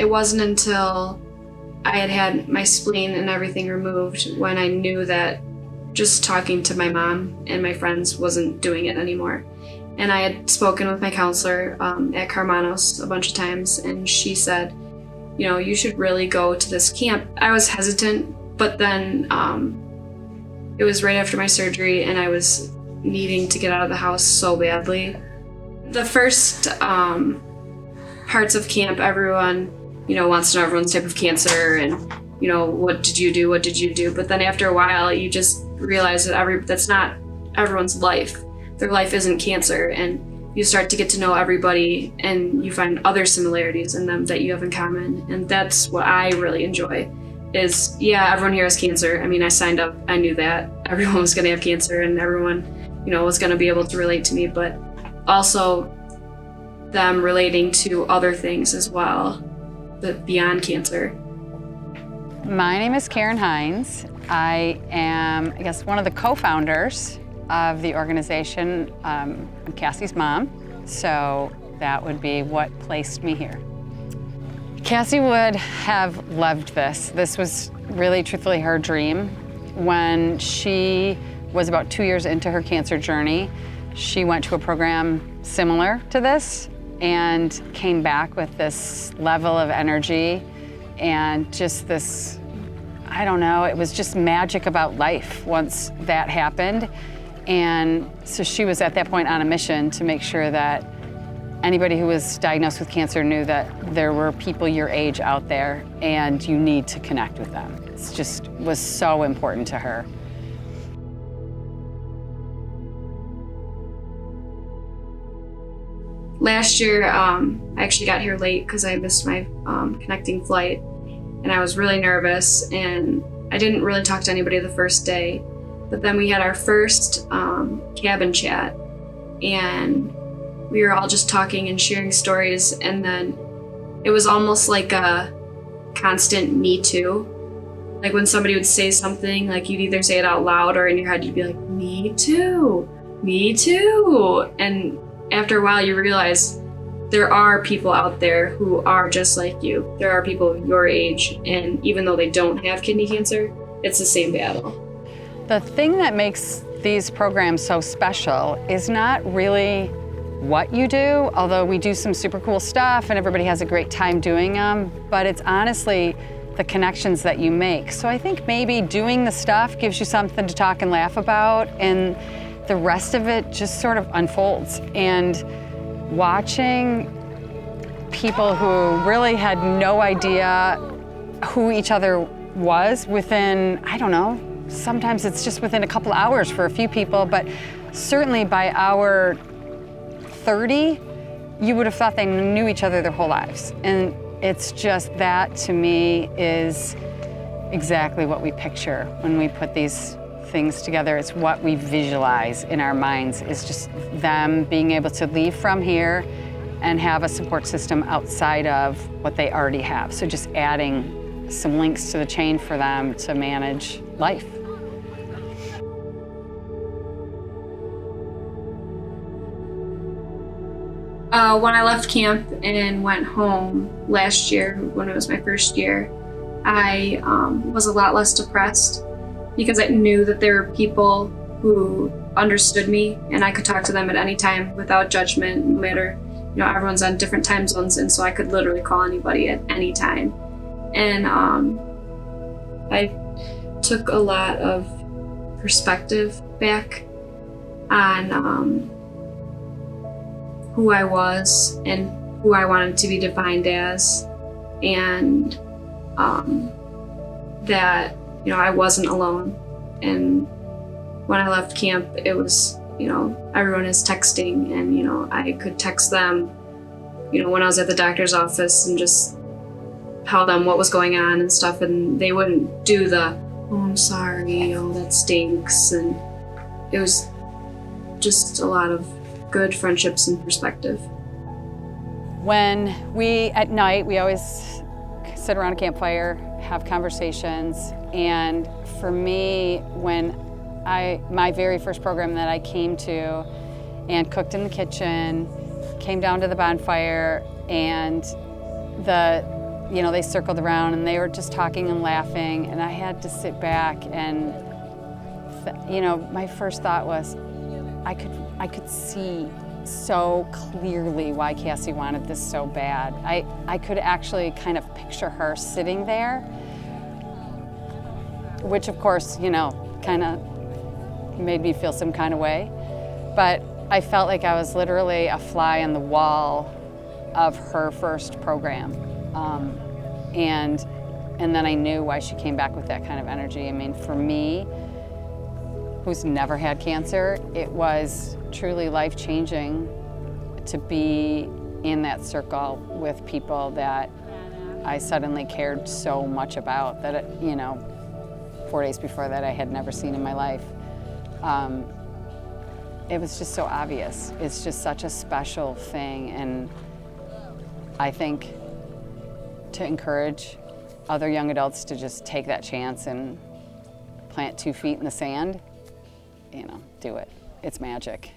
it wasn't until I had had my spleen and everything removed when I knew that just talking to my mom and my friends wasn't doing it anymore. And I had spoken with my counselor at Carmanos a bunch of times, and she said, you know, you should really go to this camp. I was hesitant, but then it was right after my surgery and I was needing to get out of the house so badly. The first parts of camp, everyone, you know, wants to know everyone's type of cancer and, you know, what did you do? What did you do? But then after a while, you just realize that that's not everyone's life. Their life isn't cancer, and you start to get to know everybody and you find other similarities in them that you have in common. And that's what I really enjoy is, yeah, everyone here has cancer. I mean, I signed up, I knew that everyone was gonna have cancer and everyone, you know, was gonna be able to relate to me, but also them relating to other things as well, beyond cancer. My name is Karen Hines. I am, I guess, one of the co-founders of the organization. I'm Cassie's mom, so that would be what placed me here. Cassie would have loved this. This was really, truthfully, her dream. When she was about 2 years into her cancer journey, she went to a program similar to this and came back with this level of energy and just this, I don't know, it was just magic about life once that happened. And so she was at that point on a mission to make sure that anybody who was diagnosed with cancer knew that there were people your age out there and you need to connect with them. It just was so important to her. Last year, I actually got here late because I missed my connecting flight, and I was really nervous, and I didn't really talk to anybody the first day. But then we had our first cabin chat, and we were all just talking and sharing stories, and then it was almost like a constant me too. Like when somebody would say something, like you'd either say it out loud or in your head you'd be like, me too, me too. And after a while you realize there are people out there who are just like you. There are people your age, and even though they don't have kidney cancer, it's the same battle. The thing that makes these programs so special is not really what you do, although we do some super cool stuff and everybody has a great time doing them, but it's honestly the connections that you make. So I think maybe doing the stuff gives you something to talk and laugh about, and the rest of it just sort of unfolds. And watching people who really had no idea who each other was within, I don't know, sometimes it's just within a couple hours for a few people, but certainly by hour 30, you would have thought they knew each other their whole lives. And it's just that, to me, is exactly what we picture when we put these things together. It's what we visualize in our minds, is just them being able to leave from here and have a support system outside of what they already have. So just adding some links to the chain for them to manage life. When I left camp and went home last year, when it was my first year, I was a lot less depressed because I knew that there were people who understood me and I could talk to them at any time without judgment, no matter, you know, everyone's on different time zones, and so I could literally call anybody at any time. And I took a lot of perspective back on who I was and who I wanted to be defined as, and that, you know, I wasn't alone. And when I left camp, it was, you know, everyone is texting, and, you know, I could text them, you know, when I was at the doctor's office and just tell them what was going on and stuff, and they wouldn't do the, oh, I'm sorry, oh, that stinks. And it was just a lot of good friendships and perspective. When at night, we always sit around a campfire, have conversations, and for me, when my very first program that I came to and cooked in the kitchen, came down to the bonfire, and the you know, they circled around and they were just talking and laughing, and I had to sit back and, you know, my first thought was, I could see so clearly why Cassie wanted this so bad. I could actually kind of picture her sitting there, which of course, you know, kind of made me feel some kind of way. But I felt like I was literally a fly on the wall of her first program. And then I knew why she came back with that kind of energy. I mean, for me, who's never had cancer, it was truly life-changing to be in that circle with people that I suddenly cared so much about that, you know, 4 days before that I had never seen in my life. It was just so obvious. It's just such a special thing, and I think to encourage other young adults to just take that chance and plant 2 feet in the sand, you know, do it. It's magic.